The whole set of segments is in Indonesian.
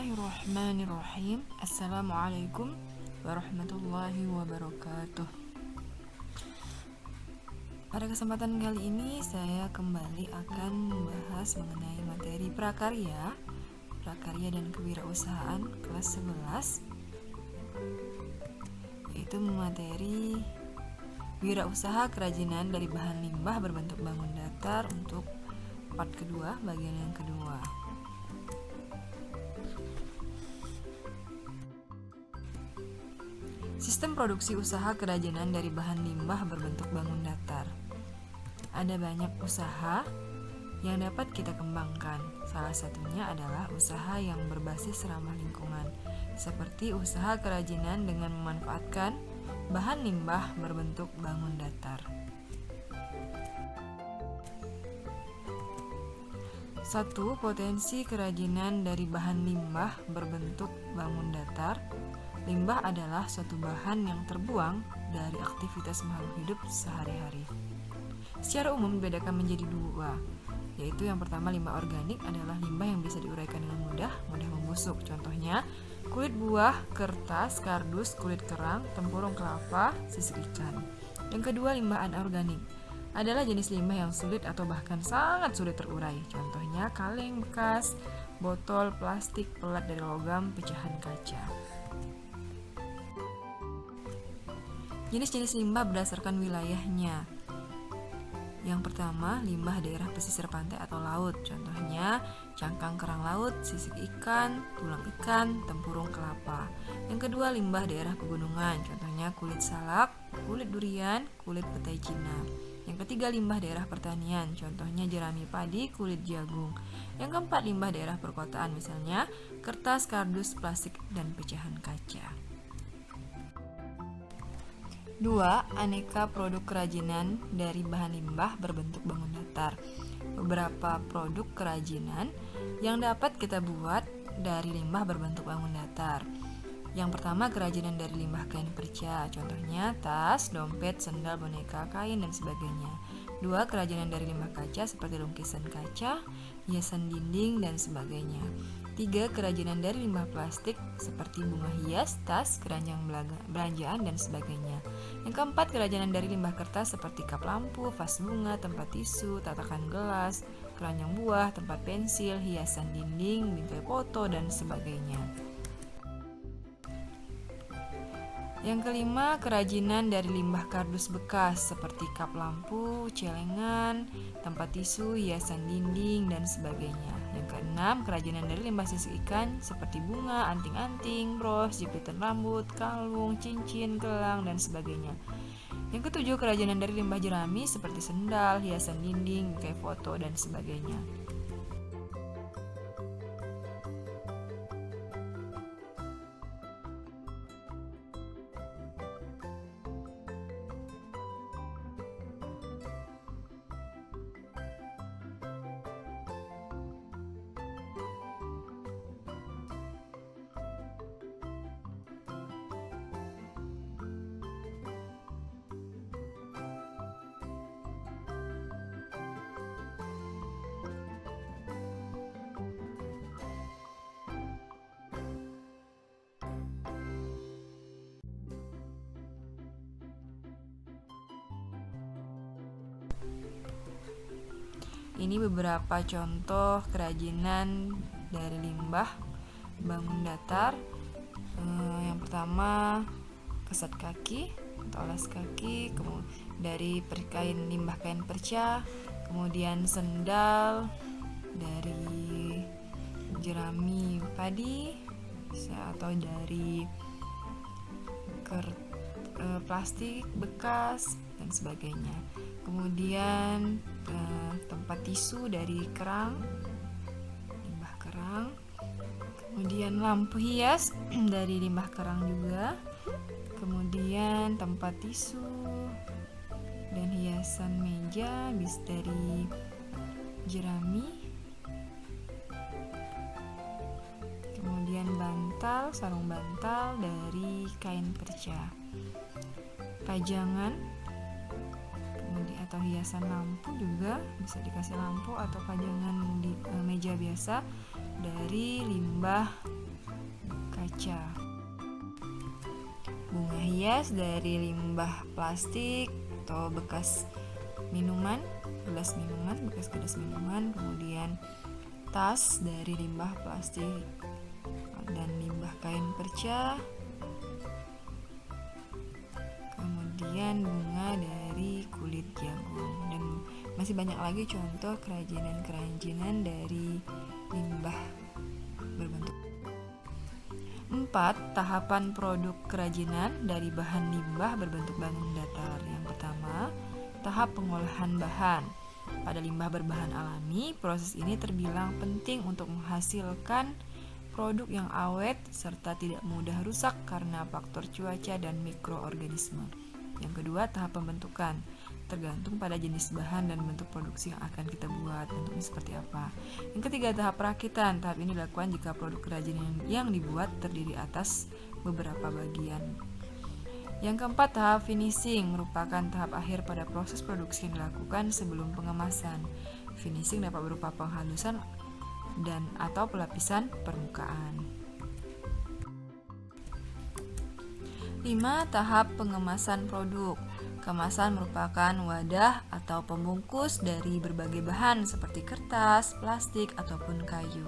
Bismillahirrahmanirrahim. Assalamualaikum warahmatullahi wabarakatuh. Pada kesempatan kali ini saya kembali akan membahas mengenai materi prakarya dan kewirausahaan kelas 11, yaitu materi wirausaha kerajinan dari bahan limbah berbentuk bangun datar untuk part kedua, bagian yang kedua. Sistem produksi usaha kerajinan dari bahan limbah berbentuk bangun datar. Ada banyak usaha yang dapat kita kembangkan. Salah satunya adalah usaha yang berbasis ramah lingkungan, seperti usaha kerajinan dengan memanfaatkan bahan limbah berbentuk bangun datar. 1. Potensi kerajinan dari bahan limbah berbentuk bangun datar. Limbah adalah suatu bahan yang terbuang dari aktivitas makhluk hidup sehari-hari. Secara umum dibedakan menjadi dua, yaitu yang pertama, limbah organik adalah limbah yang bisa diuraikan dengan mudah membusuk. Contohnya, kulit buah, kertas, kardus, kulit kerang, tempurung kelapa, sisik ikan. Yang kedua, limbah anorganik adalah jenis limbah yang sulit atau bahkan sangat sulit terurai. Contohnya, kaleng bekas, botol, plastik, pelat dari logam, pecahan kaca. Jenis-jenis limbah berdasarkan wilayahnya. Yang pertama, limbah daerah pesisir pantai atau laut. Contohnya, cangkang kerang laut, sisik ikan, tulang ikan, tempurung kelapa. Yang kedua, limbah daerah pegunungan. Contohnya, kulit salak, kulit durian, kulit petai Cina. Yang ketiga, limbah daerah pertanian. Contohnya, jerami padi, kulit jagung. Yang keempat, limbah daerah perkotaan. Misalnya, kertas, kardus, plastik, dan pecahan kaca. 2. Aneka produk kerajinan dari bahan limbah berbentuk bangun datar. Beberapa produk kerajinan yang dapat kita buat dari limbah berbentuk bangun datar. Yang pertama, kerajinan dari limbah kain perca. Contohnya tas, dompet, sendal, boneka, kain, dan sebagainya. 2. Kerajinan dari limbah kaca seperti lukisan kaca, hiasan dinding, dan sebagainya. 3. Kerajinan dari limbah plastik seperti bunga hias, tas, keranjang belanjaan, dan sebagainya. Yang keempat, kerajinan dari limbah kertas seperti kap lampu, vas bunga, tempat tisu, tatakan gelas, keranjang buah, tempat pensil, hiasan dinding, bingkai foto, dan sebagainya. Yang kelima, kerajinan dari limbah kardus bekas seperti kap lampu, celengan, tempat tisu, hiasan dinding, dan sebagainya. Yang keenam, kerajinan dari limbah sisik ikan seperti bunga, anting-anting, bros, jepitan rambut, kalung, cincin, gelang, dan sebagainya. Yang ketujuh, kerajinan dari limbah jerami seperti sendal, hiasan dinding, bingkai foto, dan sebagainya. Ini beberapa contoh kerajinan dari limbah bangun datar. Yang pertama, kesat kaki atau alas kaki, dari limbah kain perca, kemudian sendal dari jerami padi atau dari plastik bekas, dan sebagainya. Kemudian tempat tisu dari kerang, limbah kerang. Kemudian lampu hias dari limbah kerang juga. Kemudian tempat tisu dan hiasan meja bisa dari jerami. Kemudian sarung bantal dari kain perca. Pajangan atau hiasan lampu juga bisa dikasih lampu atau pajangan di meja biasa dari limbah perca. Bunga hias dari limbah plastik atau bekas minuman, gelas minuman, kemudian tas dari limbah plastik dan limbah kain perca, kemudian bunga dari kulit jagung, dan masih banyak lagi contoh kerajinan dari limbah berbentuk. 4. Tahapan produk kerajinan dari bahan limbah berbentuk bangunan datar. Yang pertama, tahap pengolahan bahan. Pada limbah berbahan alami, proses ini terbilang penting untuk menghasilkan produk yang awet serta tidak mudah rusak karena faktor cuaca dan mikroorganisme. Yang kedua, tahap pembentukan. Tergantung pada jenis bahan dan bentuk produksi yang akan kita buat, bentuknya seperti apa. Yang ketiga, tahap perakitan. Tahap ini dilakukan jika produk kerajinan yang dibuat terdiri atas beberapa bagian. Yang keempat, tahap finishing merupakan tahap akhir pada proses produksi yang dilakukan sebelum pengemasan. Finishing dapat berupa penghalusan dan atau pelapisan permukaan. 5. Tahap pengemasan produk. Kemasan merupakan wadah atau pembungkus dari berbagai bahan seperti kertas, plastik, ataupun kayu.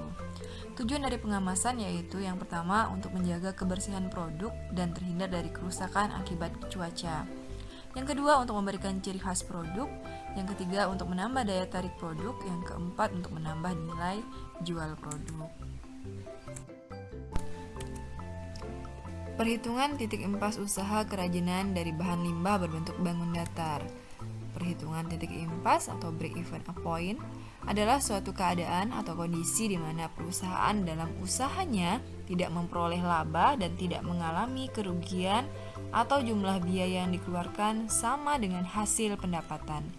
Tujuan dari pengemasan yaitu yang pertama untuk menjaga kebersihan produk dan terhindar dari kerusakan akibat cuaca. Yang kedua untuk memberikan ciri khas produk. Yang ketiga untuk menambah daya tarik produk. Yang keempat untuk menambah nilai jual produk. Perhitungan titik impas usaha kerajinan dari bahan limbah berbentuk bangun datar. Perhitungan titik impas atau break-even point adalah suatu keadaan atau kondisi di mana perusahaan dalam usahanya tidak memperoleh laba dan tidak mengalami kerugian atau jumlah biaya yang dikeluarkan sama dengan hasil pendapatan.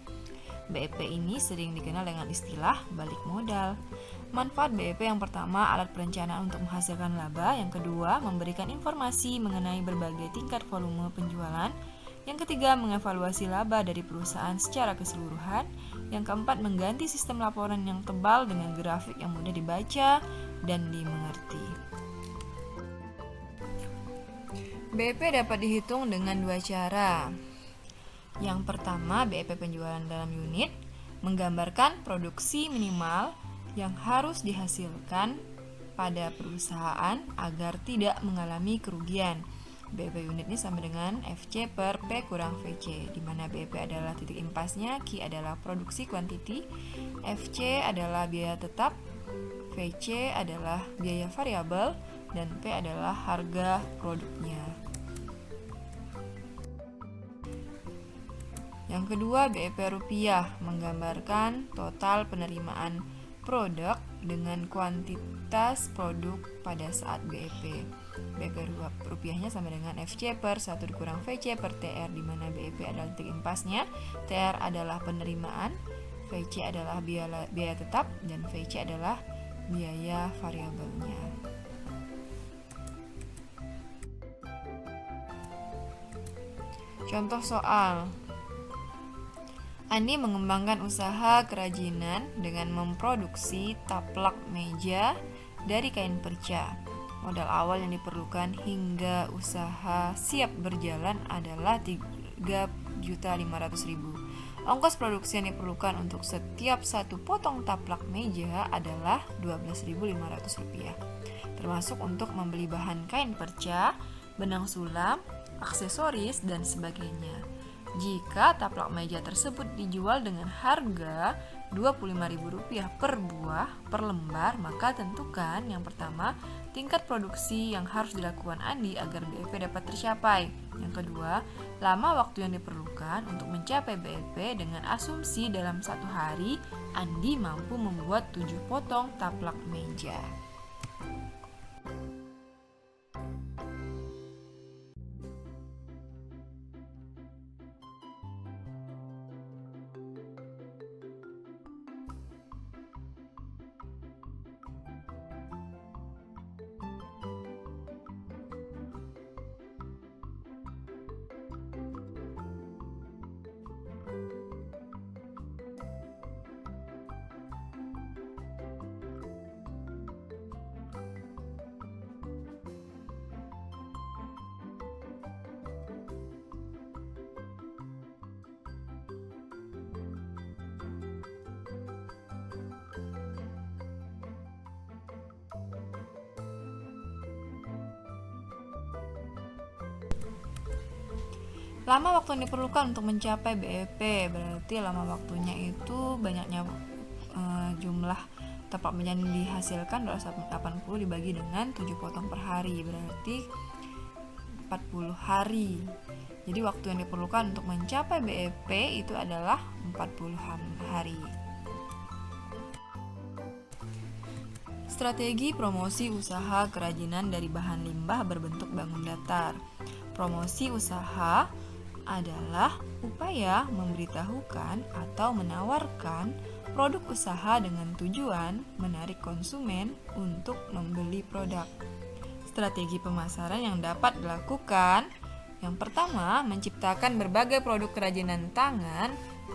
BEP ini sering dikenal dengan istilah balik modal. Manfaat BEP yang pertama, alat perencanaan untuk menghasilkan laba. Yang kedua, memberikan informasi mengenai berbagai tingkat volume penjualan. Yang ketiga, mengevaluasi laba dari perusahaan secara keseluruhan. Yang keempat, mengganti sistem laporan yang tebal dengan grafik yang mudah dibaca dan dimengerti. BEP dapat dihitung dengan dua cara. Yang pertama, BEP penjualan dalam unit menggambarkan produksi minimal yang harus dihasilkan pada perusahaan agar tidak mengalami kerugian. BEP unit ini sama dengan FC per P kurang VC, di mana BEP adalah titik impasnya, Q adalah produksi quantity, FC adalah biaya tetap, VC adalah biaya variabel, dan P adalah harga produknya. Yang kedua, BEP rupiah menggambarkan total penerimaan produk dengan kuantitas produk pada saat BEP. BEP rupiahnya sama dengan FC per 1 dikurang VC per TR, di mana BEP adalah titik impasnya, TR adalah penerimaan, VC adalah biaya tetap, dan VC adalah biaya variabelnya. Contoh soal. Andi mengembangkan usaha kerajinan dengan memproduksi taplak meja dari kain perca. Modal awal yang diperlukan hingga usaha siap berjalan adalah 3.500.000. Ongkos produksi yang diperlukan untuk setiap satu potong taplak meja adalah Rp12.500, termasuk untuk membeli bahan kain perca, benang sulam, aksesoris, dan sebagainya. Jika taplak meja tersebut dijual dengan harga Rp25.000 per buah per lembar, maka tentukan yang pertama tingkat produksi yang harus dilakukan Andi agar BEP dapat tercapai. Yang kedua, lama waktu yang diperlukan untuk mencapai BEP dengan asumsi dalam satu hari Andi mampu membuat 7 potong taplak meja. Lama waktu yang diperlukan untuk mencapai BEP, berarti lama waktunya itu banyaknya jumlah tempat yang dihasilkan 280 dibagi dengan 7 potong per hari, berarti 40 hari. Jadi waktu yang diperlukan untuk mencapai BEP itu adalah 40 hari. Strategi promosi usaha kerajinan dari bahan limbah berbentuk bangun datar. Promosi usaha adalah upaya memberitahukan atau menawarkan produk usaha dengan tujuan menarik konsumen untuk membeli produk. Strategi pemasaran yang dapat dilakukan: yang pertama, menciptakan berbagai produk kerajinan tangan,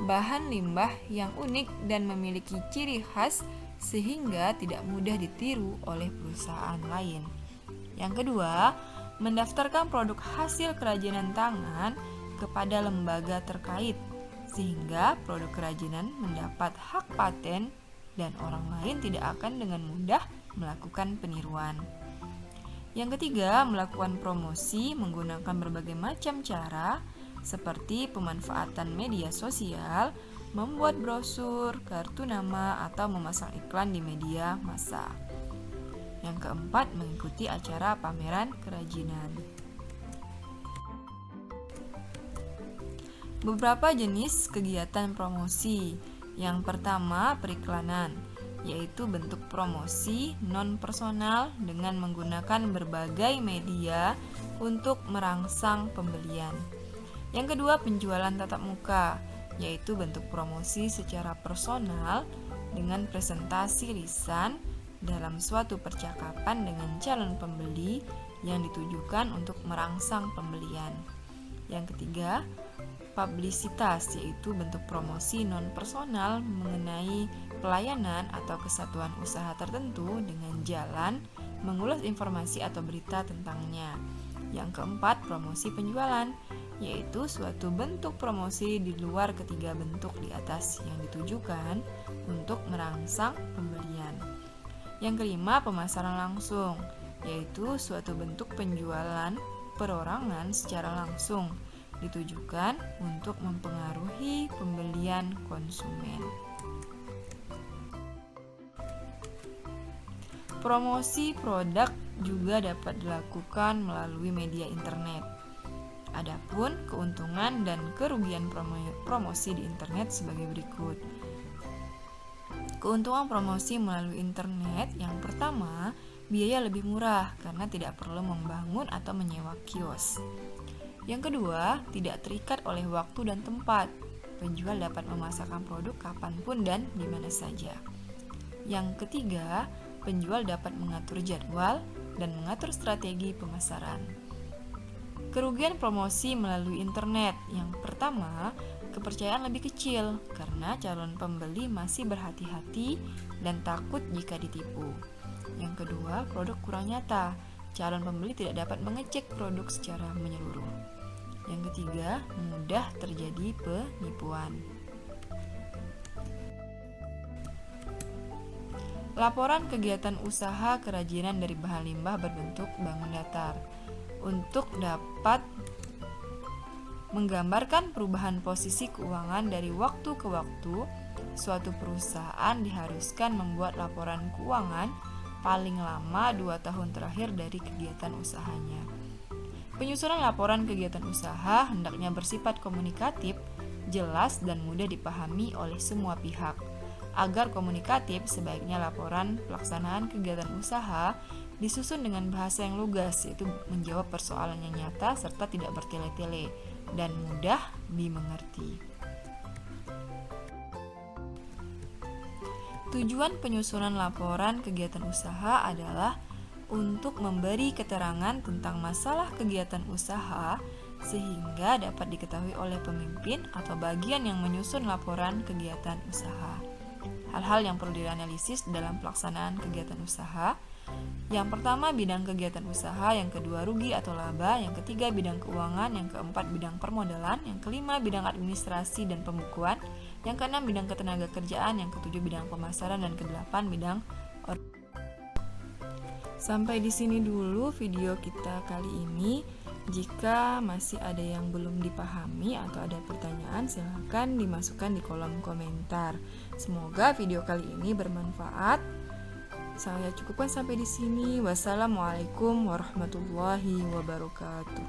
bahan limbah yang unik dan memiliki ciri khas sehingga tidak mudah ditiru oleh perusahaan lain. Yang kedua, mendaftarkan produk hasil kerajinan tangan kepada lembaga terkait sehingga produk kerajinan mendapat hak paten dan orang lain tidak akan dengan mudah melakukan peniruan. Yang ketiga, melakukan promosi menggunakan berbagai macam cara seperti pemanfaatan media sosial, membuat brosur, kartu nama, atau memasang iklan di media massa. Yang keempat, mengikuti acara pameran kerajinan. Beberapa jenis kegiatan promosi. Yang pertama, periklanan, yaitu bentuk promosi non-personal dengan menggunakan berbagai media untuk merangsang pembelian. Yang kedua, penjualan tatap muka, yaitu bentuk promosi secara personal dengan presentasi lisan dalam suatu percakapan dengan calon pembeli yang ditujukan untuk merangsang pembelian. Yang ketiga, publisitas, yaitu bentuk promosi non-personal mengenai pelayanan atau kesatuan usaha tertentu dengan jalan mengulas informasi atau berita tentangnya. Yang keempat, promosi penjualan, yaitu suatu bentuk promosi di luar ketiga bentuk di atas yang ditujukan untuk merangsang pembelian. Yang kelima, pemasaran langsung, yaitu suatu bentuk penjualan perorangan secara langsung ditujukan untuk mempengaruhi pembelian konsumen. Promosi produk juga dapat dilakukan melalui media internet. Adapun keuntungan dan kerugian promosi di internet sebagai berikut. Keuntungan promosi melalui internet: yang pertama, biaya lebih murah karena tidak perlu membangun atau menyewa kios. Yang kedua, tidak terikat oleh waktu dan tempat. Penjual dapat memasarkan produk kapanpun dan di mana saja. Yang ketiga, penjual dapat mengatur jadwal dan mengatur strategi pemasaran. Kerugian promosi melalui internet: yang pertama, kepercayaan lebih kecil karena calon pembeli masih berhati-hati dan takut jika ditipu. Yang kedua, produk kurang nyata. Calon pembeli tidak dapat mengecek produk secara menyeluruh. Yang ketiga, mudah terjadi penipuan. Laporan kegiatan usaha kerajinan dari bahan limbah berbentuk bangun datar. Untuk dapat menggambarkan perubahan posisi keuangan dari waktu ke waktu, suatu perusahaan diharuskan membuat laporan keuangan paling lama 2 tahun terakhir dari kegiatan usahanya. Penyusunan laporan kegiatan usaha hendaknya bersifat komunikatif, jelas, dan mudah dipahami oleh semua pihak. Agar komunikatif, sebaiknya laporan pelaksanaan kegiatan usaha disusun dengan bahasa yang lugas, yaitu menjawab persoalan yang nyata serta tidak bertele-tele dan mudah dimengerti. Tujuan penyusunan laporan kegiatan usaha adalah untuk memberi keterangan tentang masalah kegiatan usaha sehingga dapat diketahui oleh pemimpin atau bagian yang menyusun laporan kegiatan usaha. Hal-hal yang perlu dianalisis dalam pelaksanaan kegiatan usaha: yang pertama, bidang kegiatan usaha; yang kedua, rugi atau laba; yang ketiga, bidang keuangan; yang keempat, bidang permodalan; yang kelima, bidang administrasi dan pembukuan; yang keenam, bidang ketenaga kerjaan; yang ketujuh, bidang pemasaran; dan kedelapan, bidang Sampai di sini dulu video kita kali ini. Jika masih ada yang belum dipahami atau ada pertanyaan, silahkan dimasukkan di kolom komentar. Semoga video kali ini bermanfaat. Saya cukupkan sampai di sini. Wassalamualaikum warahmatullahi wabarakatuh.